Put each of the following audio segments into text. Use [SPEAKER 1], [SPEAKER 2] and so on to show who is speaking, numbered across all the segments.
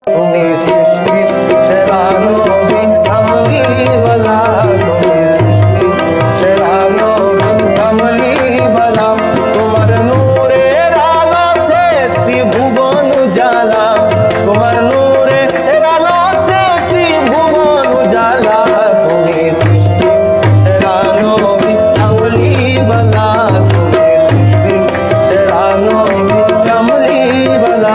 [SPEAKER 1] তুমি সৃষ্টি সেরা নবী কামলি বালা, তুমি সৃষ্টি সেরা নবী কামলি বালা। তোমার নূরের আলোতে ত্রিভুবন উজালা, তোমার নূরের আলোতে ত্রিভুবন উজালা। তুমি সৃষ্টি সেরা নবী কামলি বালা, তুমি সৃষ্টি সেরা নবী কামলি বালা।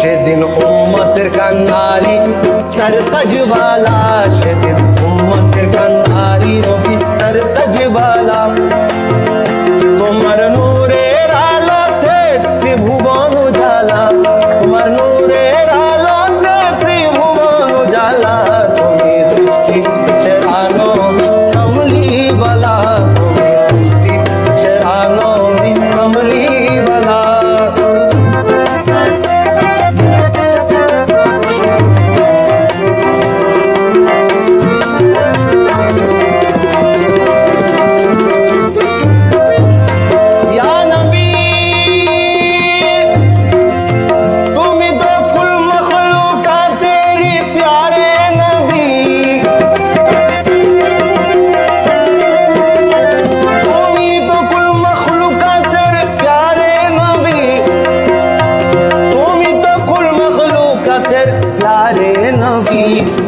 [SPEAKER 1] সেদিন উম্মতের কান্নারি সরতাজওয়ালা, সেদিন উম্মতের কান্নারি নবী সরতাজওয়ালা। তোমার নূরের আলোতে ত্রিভুবন উজালা, তোমার নূরের আলোতে ত্রিভুবন উজালা। তুমি সৃষ্টি সেরা নবী কামলি বালা, তুমি সৃষ্টি সেরা নবী কামলি বালা।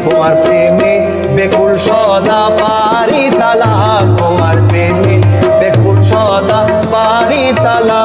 [SPEAKER 1] তোমার প্রেমে বেকুল সদা পারি তালা, তোমার প্রেমে বেকুল সদা পারি তালা।